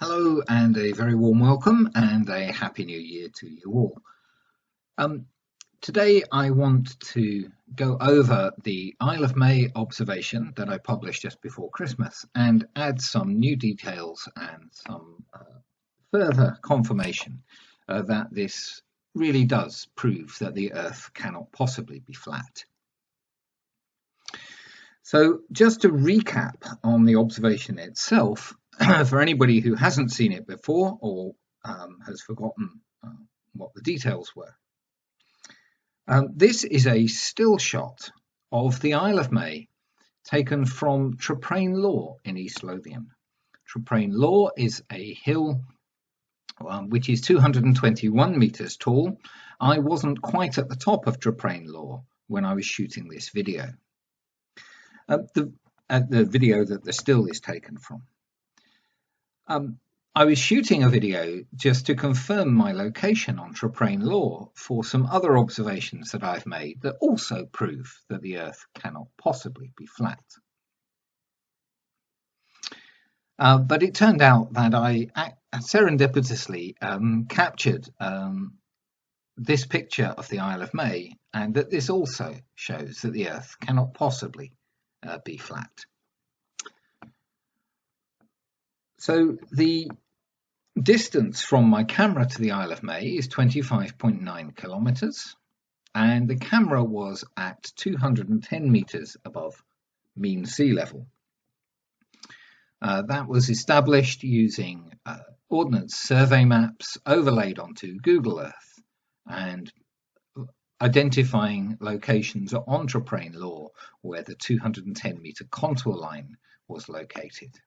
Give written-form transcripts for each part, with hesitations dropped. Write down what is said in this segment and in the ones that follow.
Hello and a very warm welcome and a happy new year to you all. Today I want to go over the Isle of May observation that I published just before Christmas and add some new details and some further confirmation that this really does prove that the Earth cannot possibly be flat. So just to recap on the observation itself, for anybody who hasn't seen it before or has forgotten what the details were. This is a still shot of the Isle of May taken from Traprain Law in East Lothian. Traprain Law is a hill which is 221 metres tall. I wasn't quite at the top of Traprain Law when I was shooting this video. The video that the still is taken from. I was shooting a video just to confirm my location on Traprain Law for some other observations that I've made that also prove that the Earth cannot possibly be flat. But it turned out that I serendipitously captured this picture of the Isle of May, and that this also shows that the Earth cannot possibly be flat. So the distance from my camera to the Isle of May is 25.9 kilometers, and the camera was at 210 meters above mean sea level. That was established using Ordnance Survey maps overlaid onto Google Earth and identifying locations on Traprain Law where the 210 meter contour line was located.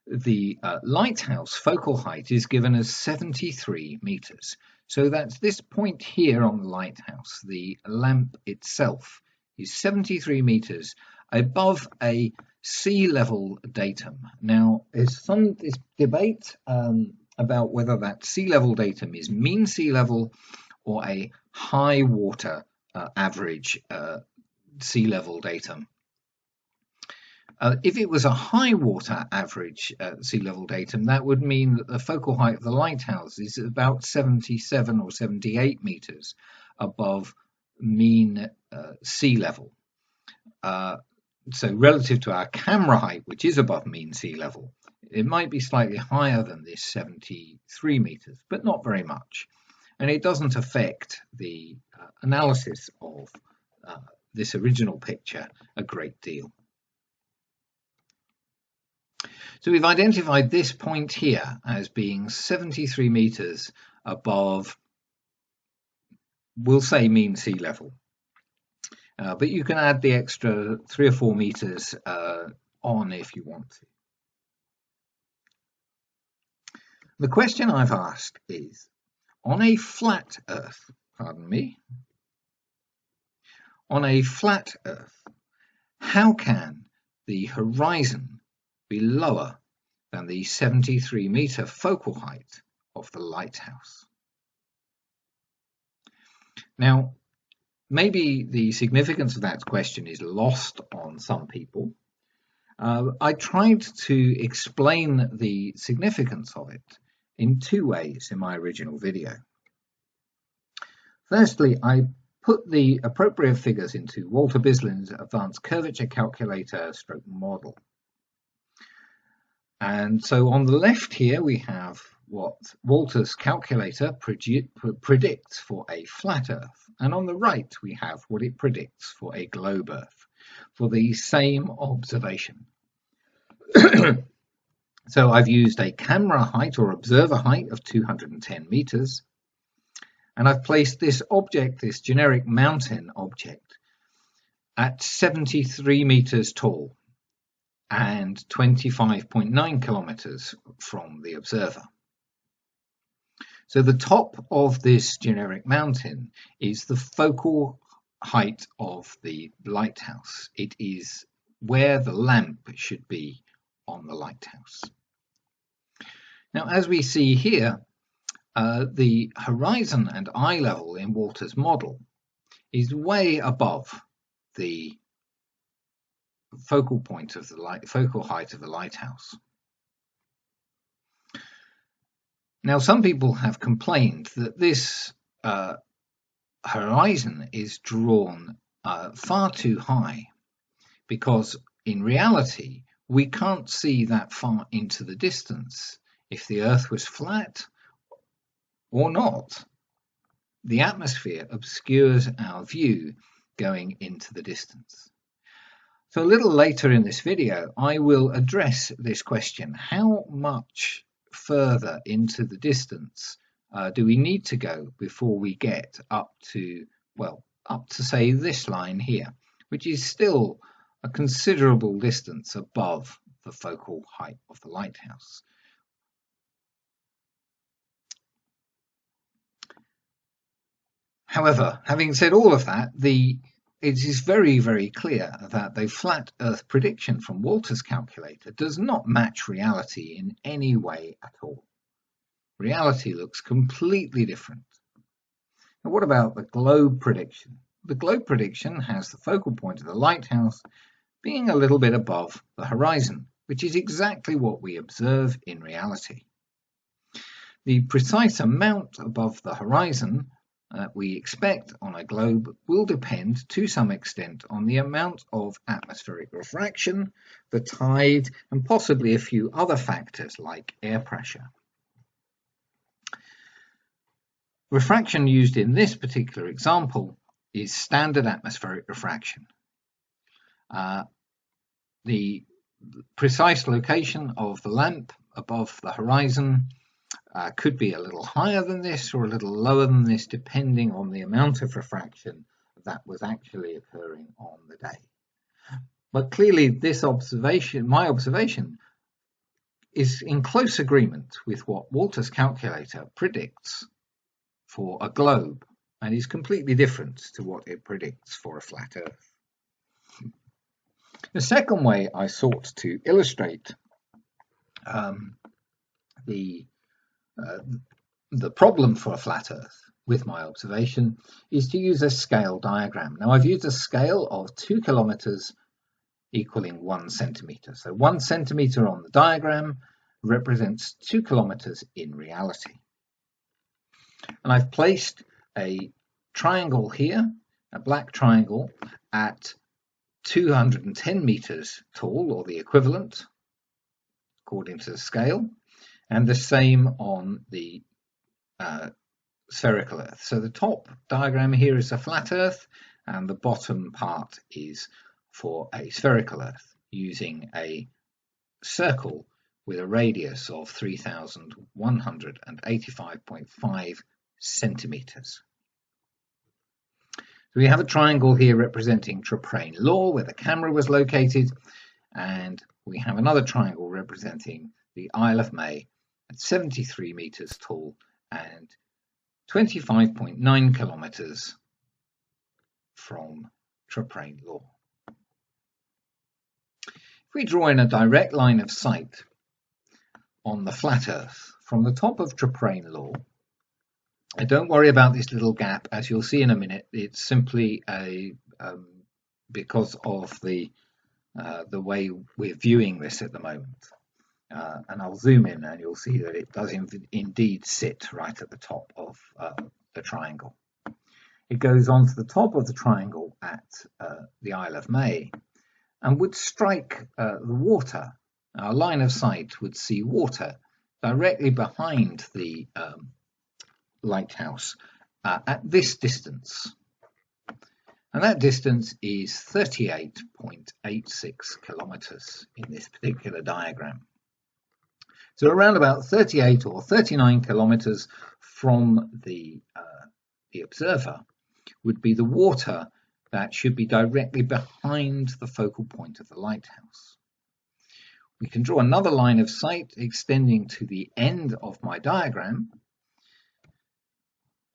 The lighthouse focal height is given as 73 meters. So that's this point here on the lighthouse. The lamp itself is 73 meters above a sea level datum. Now, there's some debate about whether that sea level datum is mean sea level or a high water average sea level datum. If it was a high water average sea level datum, that would mean that the focal height of the lighthouse is about 77 or 78 meters above mean sea level. So relative to our camera height, which is above mean sea level, it might be slightly higher than this 73 meters, but not very much. And it doesn't affect the analysis of this original picture a great deal. So we've identified this point here as being 73 meters above, we'll say, mean sea level. But you can add the extra 3 or 4 meters on if you want to. The question I've asked is, on a flat Earth, on a flat Earth, how can the horizon be lower than the 73 meter focal height of the lighthouse? Now, maybe the significance of that question is lost on some people. I tried to explain the significance of it in 2 ways in my original video. Firstly, I put the appropriate figures into Walter Bislin's advanced curvature calculator stroke model. And so on the left here, we have what Walter's calculator predicts for a flat Earth. And on the right, we have what it predicts for a globe Earth for the same observation. So I've used a camera height or observer height of 210 meters. And I've placed this object, this generic mountain object, at 73 meters tall and 25.9 kilometers from the observer. So the top of this generic mountain is the focal height of the lighthouse. It is where the lamp should be on the lighthouse. Now, as we see here, the horizon and eye level in Walter's model is way above the focal point of the focal height of the lighthouse. Now, some people have complained that this horizon is drawn far too high, because in reality we can't see that far into the distance. If the Earth was flat or not, the atmosphere obscures our view going into the distance. So a little later in this video, I will address this question: how much further into the distance do we need to go before we get up to, well, up to say this line here, which is still a considerable distance above the focal height of the lighthouse. However, having said all of that, it is very, very clear that the flat Earth prediction from Walter's calculator does not match reality in any way at all. Reality looks completely different. Now, what about the globe prediction? The globe prediction has the focal point of the lighthouse being a little bit above the horizon, which is exactly what we observe in reality. The precise amount above the horizon that we expect on a globe will depend to some extent on the amount of atmospheric refraction, the tide, and possibly a few other factors like air pressure. Refraction used in this particular example is standard atmospheric refraction. The precise location of the lamp above the horizon could be a little higher than this or a little lower than this, depending on the amount of refraction that was actually occurring on the day. But clearly this observation, my observation, is in close agreement with what Walter's calculator predicts for a globe, and is completely different to what it predicts for a flat Earth. The second way I sought to illustrate the problem for a flat Earth with my observation is to use a scale diagram. Now, I've used a scale of 2 kilometers equaling 1 centimeter. So 1 centimeter on the diagram represents 2 kilometers in reality. And I've placed a triangle here, a black triangle, at 210 meters tall, or the equivalent, according to the scale, and the same on the spherical Earth. So the top diagram here is a flat Earth, and the bottom part is for a spherical Earth, using a circle with a radius of 3,185.5 centimeters. So we have a triangle here representing Traprain Law, where the camera was located, and we have another triangle representing the Isle of May at 73 meters tall and 25.9 kilometers from Traprain Law. If we draw in a direct line of sight on the flat Earth from the top of Traprain Law, don't worry about this little gap, as you'll see in a minute. It's simply because of the way we're viewing this at the moment. And I'll zoom in and you'll see that it does indeed sit right at the top of the triangle. It goes on to the top of the triangle at the Isle of May and would strike the water. Our line of sight would see water directly behind the lighthouse at this distance, and that distance is 38.86 kilometers in this particular diagram. So around about 38 or 39 kilometers from the observer would be the water that should be directly behind the focal point of the lighthouse. We can draw another line of sight extending to the end of my diagram,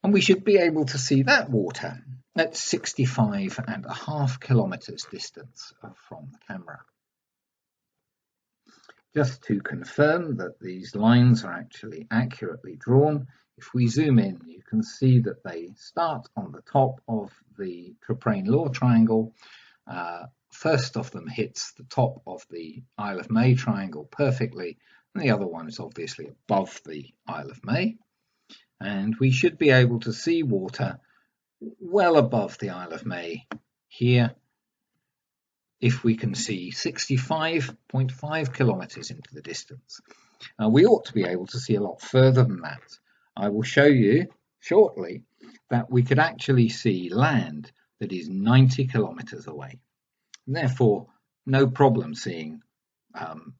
and we should be able to see that water at 65.5 kilometers distance from the camera. Just to confirm that these lines are actually accurately drawn, if we zoom in, you can see that they start on the top of the Traprain Law triangle first of them hits the top of the Isle of May triangle perfectly, and the other one is obviously above the Isle of May. And we should be able to see water well above the Isle of May here if we can see 65.5 kilometers into the distance. We ought to be able to see a lot further than that. I will show you shortly that we could actually see land that is 90 kilometers away. And therefore, no problem seeing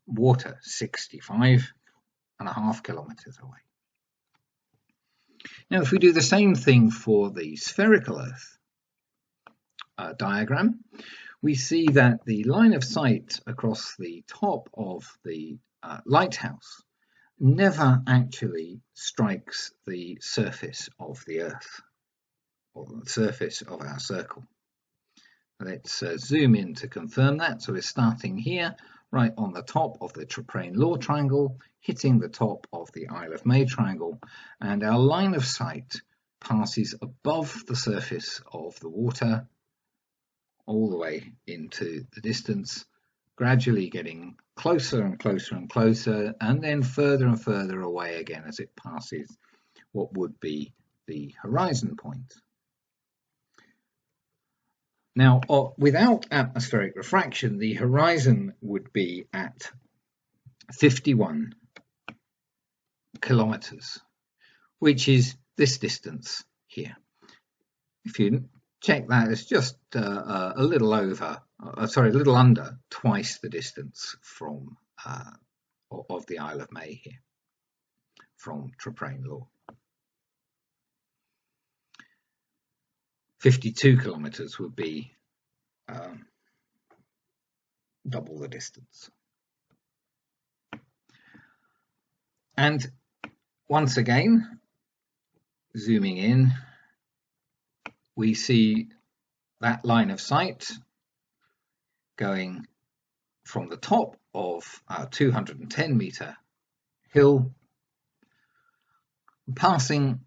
water 65.5 kilometers away. Now, if we do the same thing for the spherical Earth diagram, we see that the line of sight across the top of the lighthouse never actually strikes the surface of the Earth, or the surface of our circle. Let's zoom in to confirm that. So we're starting here, right on the top of the Traprain Law triangle, hitting the top of the Isle of May triangle, and our line of sight passes above the surface of the water all the way into the distance, gradually getting closer and closer and closer, and then further and further away again as it passes what would be the horizon point. Now, without atmospheric refraction, the horizon would be at 51 kilometers, which is this distance here. If you check that, it's just a little under twice the distance from of the Isle of May here from Traprain Law. 52 kilometers would be double the distance. And once again, zooming in, we see that line of sight going from the top of our 210 meter hill, passing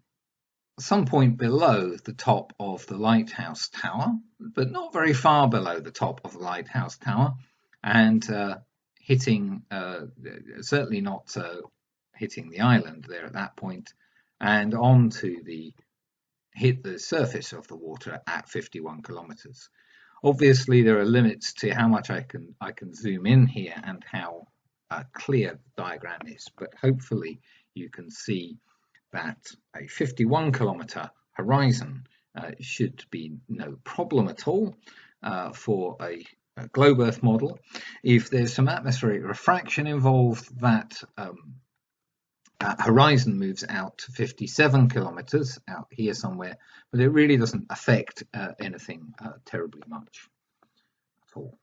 some point below the top of the lighthouse tower, but not very far below the top of the lighthouse tower, and hitting, certainly not hitting the island there at that point, and on to hit the surface of the water at 51 kilometers. Obviously, there are limits to how much I can zoom in here and how clear the diagram is, but hopefully you can see that a 51 kilometer horizon should be no problem at all for a globe Earth model. If there's some atmospheric refraction involved, that horizon moves out to 57 kilometers out here somewhere, but it really doesn't affect anything terribly much at all.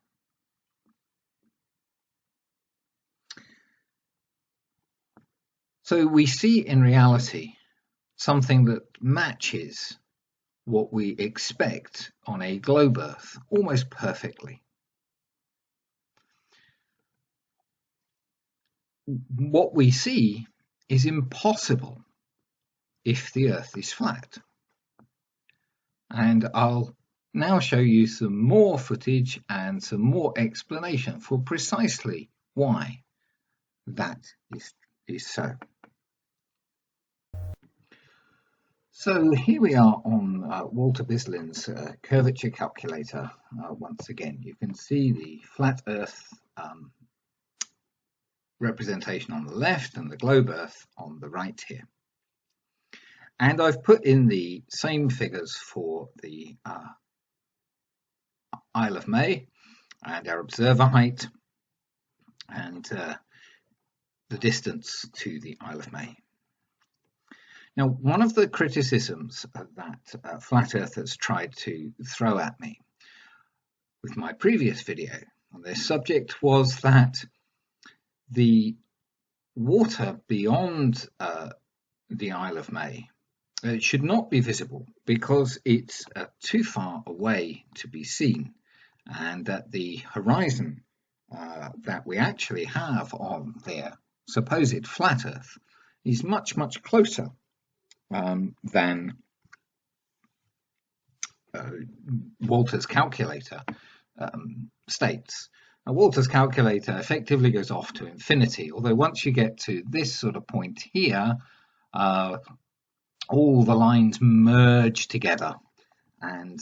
So we see in reality something that matches what we expect on a globe Earth almost perfectly. What we see is impossible if the Earth is flat. And I'll now show you some more footage and some more explanation for precisely why that is so. So here we are on Walter Bislin's curvature calculator. Once again, you can see the flat Earth representation on the left and the globe Earth on the right here. And I've put in the same figures for the Isle of May and our observer height and the distance to the Isle of May. Now, one of the criticisms that Flat Earthers tried to throw at me with my previous video on this subject was that the water beyond the Isle of May should not be visible because it's too far away to be seen, and that the horizon that we actually have on their supposed flat Earth is much, much closer than Walter's calculator states. Now, Walter's calculator effectively goes off to infinity, although once you get to this sort of point here, all the lines merge together, and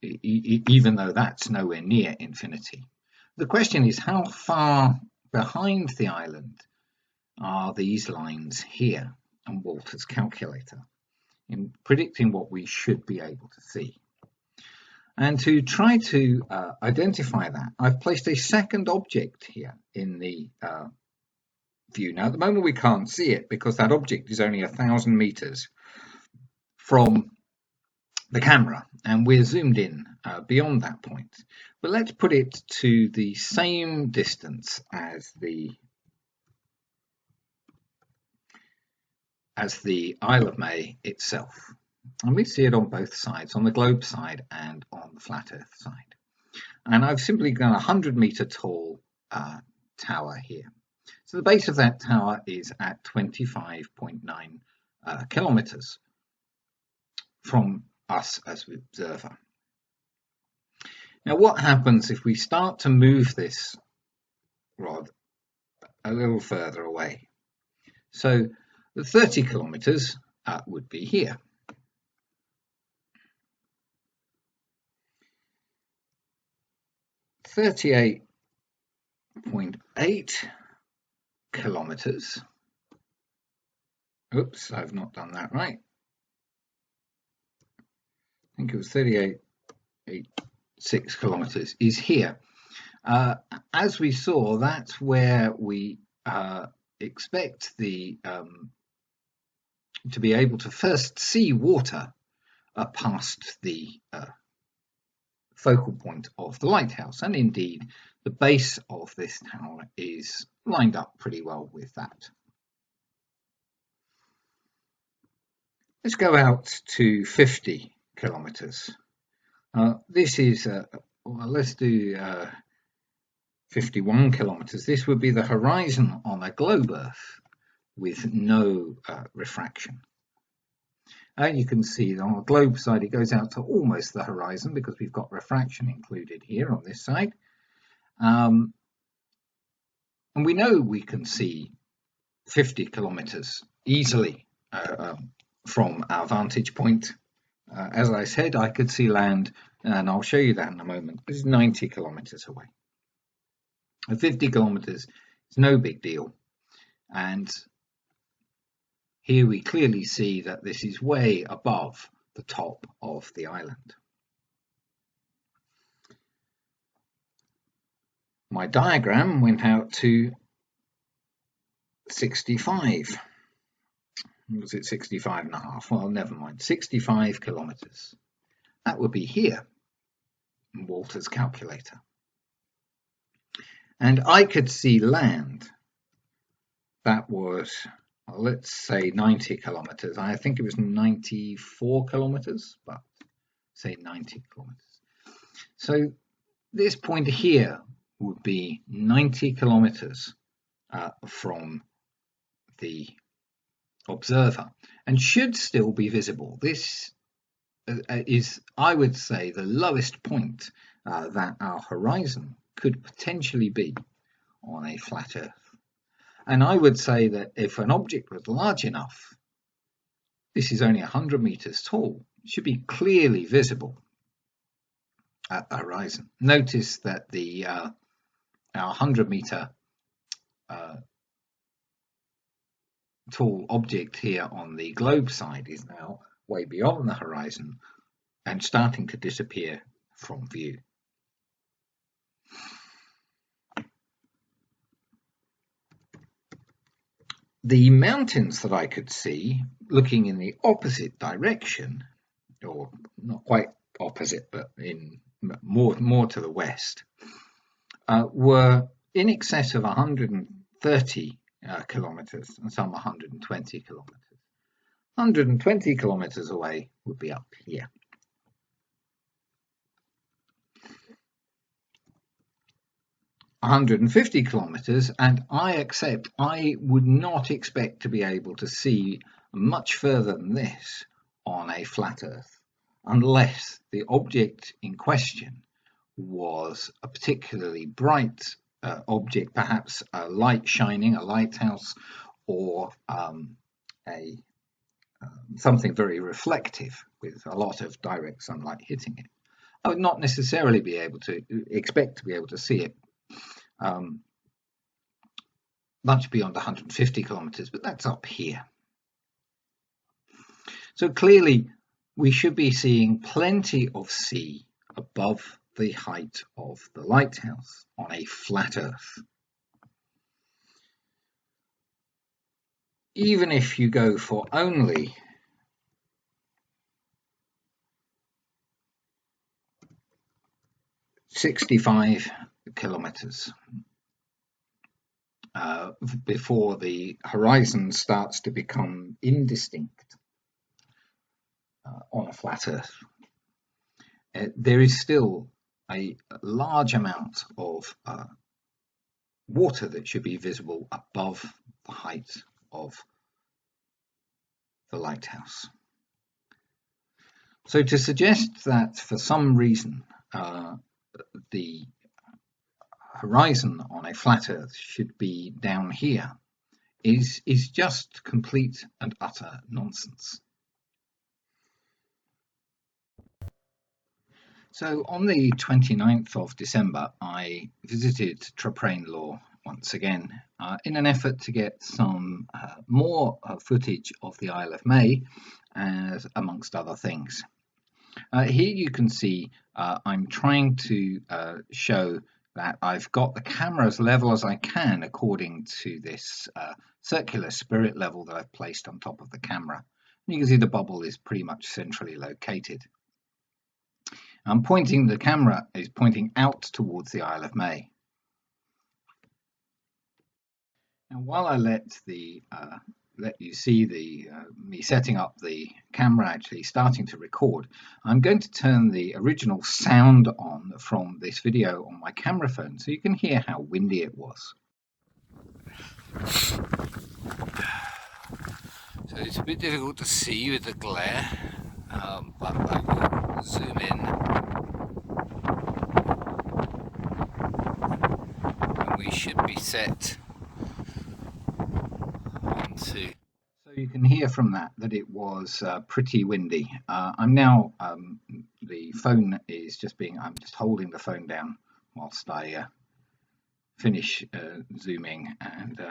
even though that's nowhere near infinity. The question is, how far behind the island are these lines here on Walter's calculator in predicting what we should be able to see? And to try to identify that, I've placed a second object here in the view. Now, at the moment we can't see it because that object is only 1,000 meters from the camera, and we're zoomed in beyond that point. But let's put it to the same distance as the Isle of May itself. And we see it on both sides, on the globe side and on the flat Earth side. And I've simply got a 100-meter tall tower here. So the base of that tower is at 25.9 kilometers from us as the observer. Now, what happens if we start to move this rod a little further away? So the 30 kilometers would be here. 38.8 kilometers. Oops, I've not done that right. I think it was 38.86 kilometers is here. As we saw, that's where we expect the to be able to first see water past the focal point of the lighthouse, and indeed the base of this tower is lined up pretty well with that. Let's go out to 50 kilometers. This is well, let's do 51 kilometers. This would be the horizon on a globe Earth with no refraction. You can see on the globe side it goes out to almost the horizon because we've got refraction included here on this side. And we know we can see 50 kilometers easily from our vantage point. As I said, I could see land, and I'll show you that in a moment. This is 90 kilometers away. 50 kilometers is no big deal. And here we clearly see that this is way above the top of the island. My diagram went out to 65. Was it 65 and a half? Well, never mind. 65 kilometers. That would be here in Walter's calculator. And I could see land that was, well, let's say 90 kilometers. I think it was 94 kilometers, but say 90 kilometers. So this point here would be 90 kilometers from the observer and should still be visible. This is, I would say, the lowest point that our horizon could potentially be on a flat Earth. And I would say that if an object was large enough, this is only 100 meters tall, it should be clearly visible at the horizon. Notice that the our 100-meter tall object here on the globe side is now way beyond the horizon and starting to disappear from view. The mountains that I could see looking in the opposite direction, or not quite opposite, but in more to the west, were in excess of 130 kilometers and some 120 kilometers. 120 kilometers away would be up here. $150 kilometers, and I would not expect to be able to see much further than this on a flat Earth. unless the object in question was a particularly bright object, perhaps a light shining, a lighthouse, or something very reflective with a lot of direct sunlight hitting it. I would not necessarily be able to expect to be able to see it much beyond 150 kilometers, but that's up here. So clearly we should be seeing plenty of sea above the height of the lighthouse on a flat Earth. Even if you go for only 65 kilometers before the horizon starts to become indistinct on a flat Earth, there is still a large amount of water that should be visible above the height of the lighthouse. So to suggest that for some reason the horizon on a flat Earth should be down here is just complete and utter nonsense. So on the 29th of December, I visited Traprain Law once again in an effort to get some more footage of the Isle of May, amongst other things. Here you can see I'm trying to show that I've got the camera as level as I can according to this circular spirit level that I've placed on top of the camera. And you can see the bubble is pretty much centrally located. The camera is pointing out towards the Isle of May. And while I let you see me setting up the camera actually starting to record, I'm going to turn the original sound on from this video on my camera phone so you can hear how windy it was. So it's a bit difficult to see with the glare, but I will zoom in and we should be set onto. So you can hear from that it was pretty windy. I'm now, the phone is I'm just holding the phone down whilst I finish zooming, and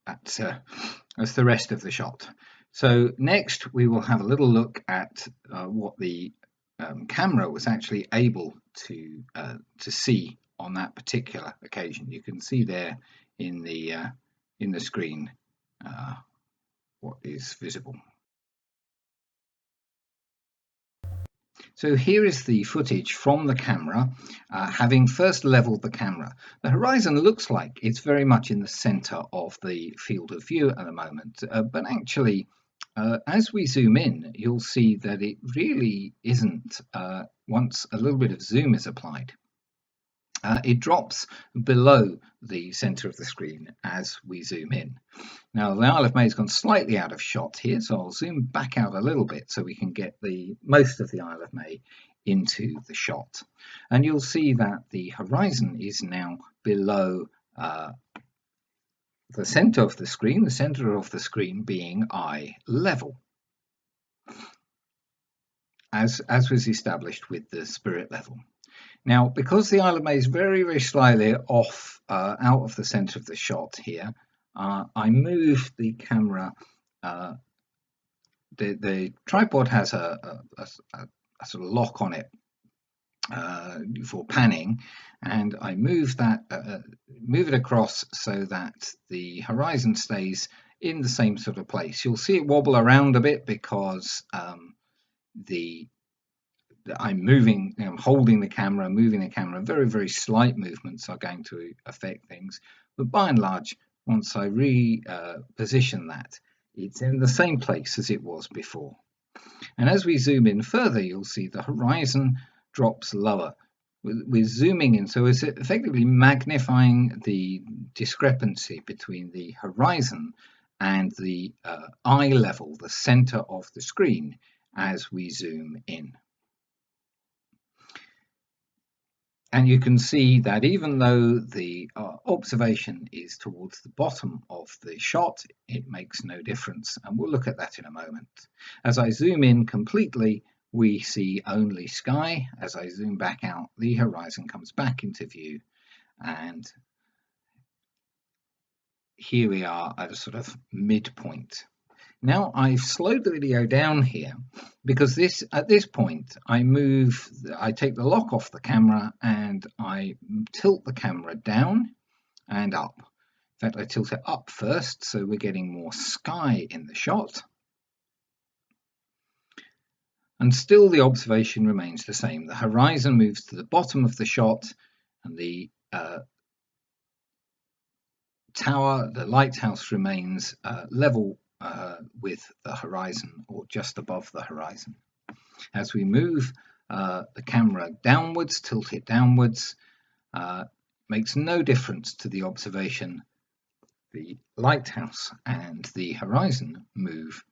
that's the rest of the shot. So next we will have a little look at what the camera was actually able to see on that particular occasion. You can see there in the screen what is visible. So here is the footage from the camera, having first leveled the camera. The horizon looks like it's very much in the center of the field of view at the moment, but actually as we zoom in, you'll see that it really isn't once a little bit of zoom is applied. It drops below the center of the screen as we zoom in. Now the Isle of May has gone slightly out of shot here, so I'll zoom back out a little bit so we can get most of the Isle of May into the shot. And you'll see that the horizon is now below the center of the screen being eye level, as was established with the spirit level. Now, because the Isle of May is very, very slightly off out of the center of the shot here, I moved the camera. The tripod has a sort of lock on it for panning, and I move it across so that the horizon stays in the same sort of place. You'll see it wobble around a bit because I'm holding the camera, moving the camera. Very, very slight movements are going to affect things, but by and large, once I reposition that, it's in the same place as it was before. And as we zoom in further, you'll see the horizon drops lower. We're zooming in, so it's effectively magnifying the discrepancy between the horizon and the eye level, the center of the screen, as we zoom in. And you can see that even though the observation is towards the bottom of the shot, it makes no difference. And we'll look at that in a moment. As I zoom in completely, we see only sky. As I zoom back out, the horizon comes back into view. And here we are at a sort of midpoint. Now I've slowed the video down here because at this point I take the lock off the camera and I tilt the camera down and up. In fact, I tilt it up first so we're getting more sky in the shot. And still the observation remains the same. The horizon moves to the bottom of the shot and the lighthouse remains level with the horizon or just above the horizon. As we move the camera downwards, tilt it downwards, makes no difference to the observation. The lighthouse and the horizon move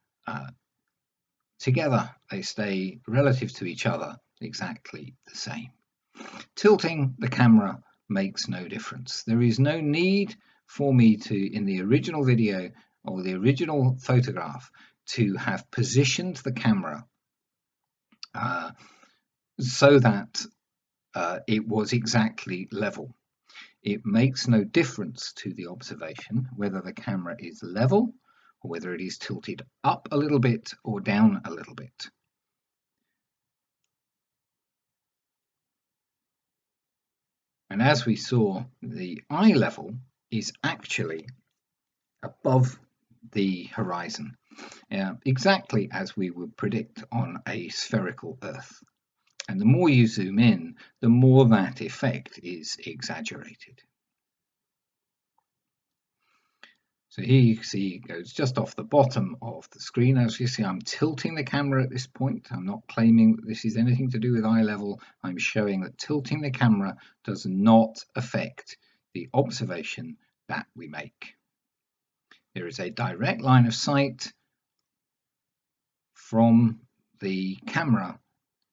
together. They stay relative to each other exactly the same. Tilting the camera makes no difference. There is no need for me to, in the original video or the original photograph, to have positioned the camera so that it was exactly level. It makes no difference to the observation whether the camera is level or whether it is tilted up a little bit or down a little bit. And as we saw, the eye level is actually above the horizon, exactly as we would predict on a spherical Earth. And the more you zoom in, the more that effect is exaggerated. So here you see it goes just off the bottom of the screen. As you see, I'm tilting the camera at this point. I'm not claiming that this is anything to do with eye level. I'm showing that tilting the camera does not affect the observation that we make. There is a direct line of sight from the camera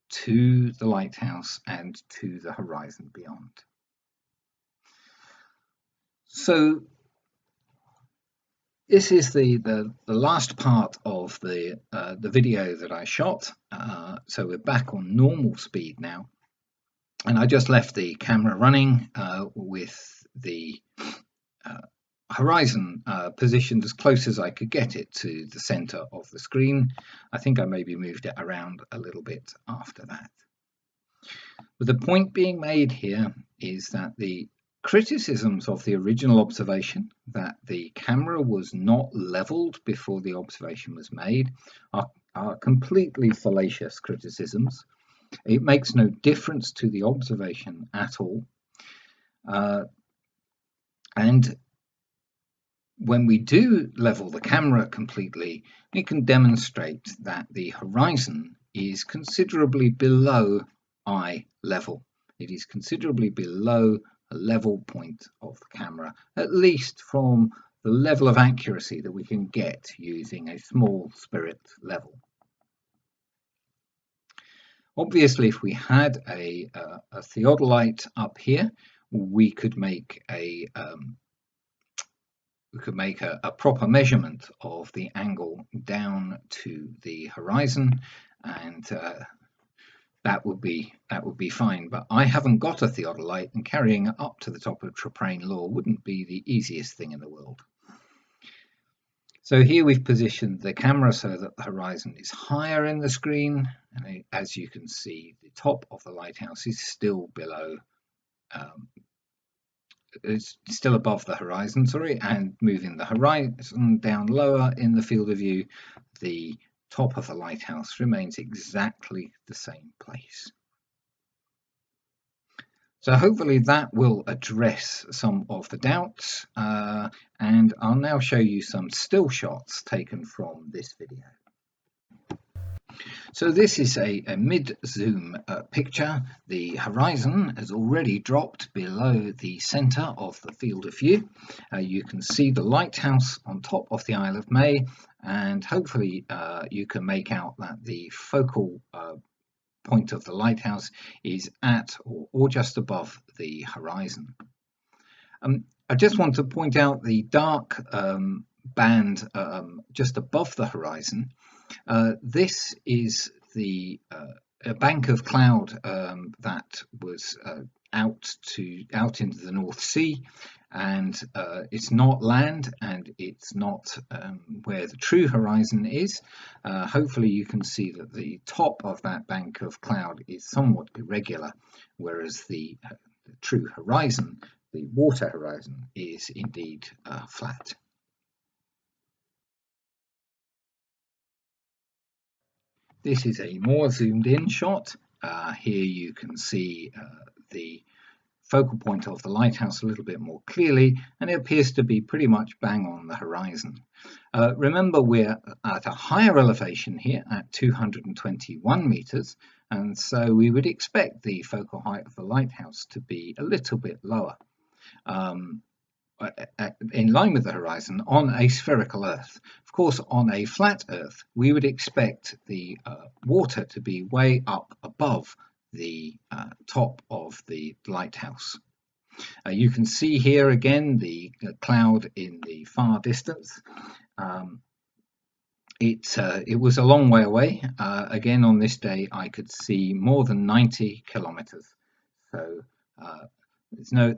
to the lighthouse and to the horizon beyond. So this is the last part of the video that I shot. So we're back on normal speed now, and I just left the camera running with the horizon positioned as close as I could get it to the center of the screen. I think I maybe moved it around a little bit after that. But the point being made here is that the criticisms of the original observation, that the camera was not leveled before the observation was made, are completely fallacious criticisms. It makes no difference to the observation at all. And when we do level the camera completely, we can demonstrate that the horizon is considerably below eye level. It is considerably below a level point of the camera, at least from the level of accuracy that we can get using a small spirit level. Obviously, if we had a theodolite up here, we could make a proper measurement of the angle down to the horizon, and that would be fine. But I haven't got a theodolite, and carrying it up to the top of Traprain Law wouldn't be the easiest thing in the world. So here we've positioned the camera so that the horizon is higher in the screen, and as you can see, the top of the lighthouse is still below. It's still above the horizon, and moving the horizon down lower in the field of view, the top of the lighthouse remains exactly the same place. So hopefully that will address some of the doubts, and I'll now show you some still shots taken from this video. So this is a mid-zoom picture. The horizon has already dropped below the centre of the field of view. You can see the lighthouse on top of the Isle of May, and hopefully you can make out that the focal point of the lighthouse is at or just above the horizon. I just want to point out the dark band just above the horizon. This is the a bank of cloud that was out into the North Sea, and it's not land, and it's not where the true horizon is. Hopefully you can see that the top of that bank of cloud is somewhat irregular, whereas the true horizon, the water horizon, is indeed flat. This is a more zoomed in shot. Here you can see the focal point of the lighthouse a little bit more clearly, and it appears to be pretty much bang on the horizon. Remember, we're at a higher elevation here at 221 meters, and so we would expect the focal height of the lighthouse to be a little bit lower. In line with the horizon on a spherical Earth. Of course, on a flat Earth, we would expect the water to be way up above the top of the lighthouse. You can see here again the cloud in the far distance. It was a long way away. Again, on this day, I could see more than 90 kilometers. So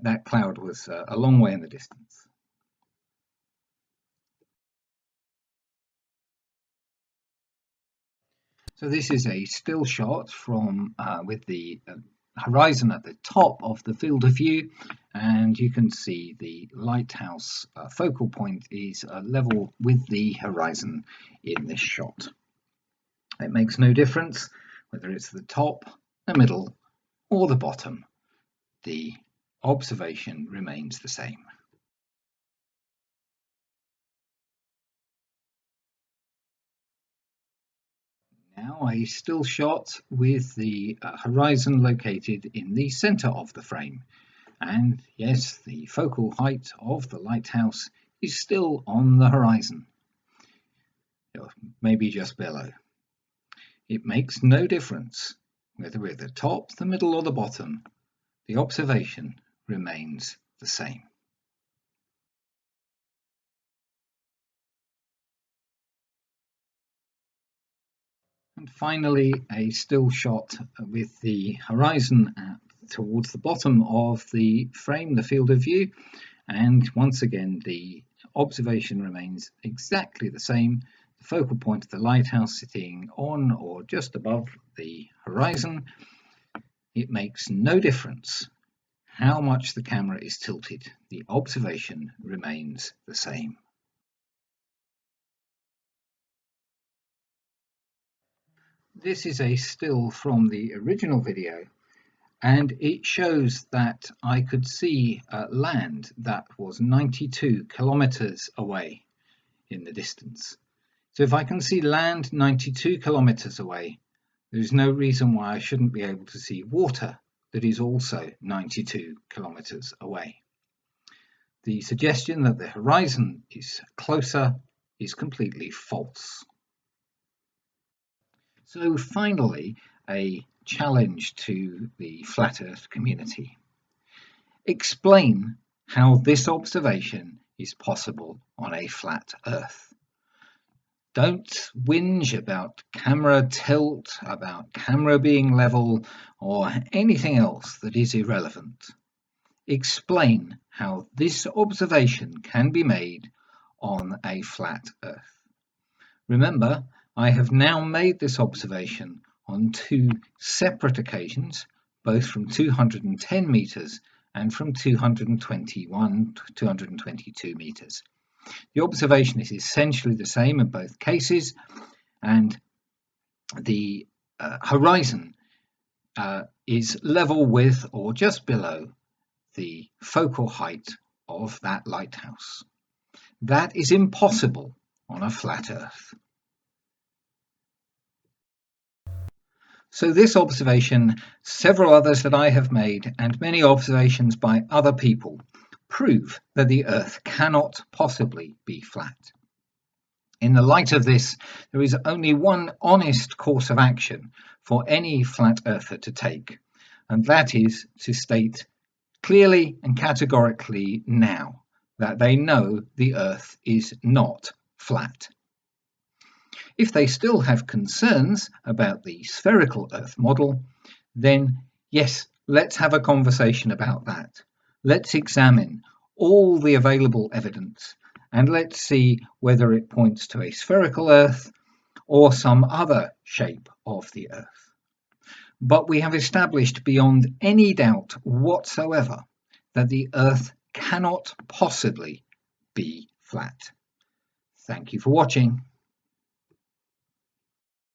that cloud was a long way in the distance. So this is a still shot from with the horizon at the top of the field of view, and you can see the lighthouse focal point is level with the horizon in this shot. It makes no difference whether it's the top, the middle, or the bottom. The observation remains the same. Now a still shot with the horizon located in the center of the frame. And yes, the focal height of the lighthouse is still on the horizon, or maybe just below. It makes no difference whether we're at the top, the middle, or the bottom. The observation remains the same. And finally, a still shot with the horizon towards the bottom of the frame, the field of view. And once again, the observation remains exactly the same. The focal point of the lighthouse sitting on or just above the horizon. It makes no difference how much the camera is tilted. The observation remains the same. This is a still from the original video, and it shows that I could see land that was 92 kilometers away in the distance. So if I can see land 92 kilometers away, there's no reason why I shouldn't be able to see water that is also 92 kilometers away. The suggestion that the horizon is closer is completely false. So finally, a challenge to the flat Earth community. Explain how this observation is possible on a flat Earth. Don't whinge about camera tilt, about camera being level, or anything else that is irrelevant. Explain how this observation can be made on a flat Earth. Remember, I have now made this observation on two separate occasions, both from 210 meters and from 221 to 222 meters. The observation is essentially the same in both cases, and the horizon is level with or just below the focal height of that lighthouse. That is impossible on a flat Earth. So this observation, several others that I have made, and many observations by other people prove that the Earth cannot possibly be flat. In the light of this, there is only one honest course of action for any flat earther to take, and that is to state clearly and categorically now that they know the Earth is not flat. If they still have concerns about the spherical Earth model, then yes, let's have a conversation about that. Let's examine all the available evidence and let's see whether it points to a spherical Earth or some other shape of the Earth. But we have established beyond any doubt whatsoever that the Earth cannot possibly be flat. Thank you for watching.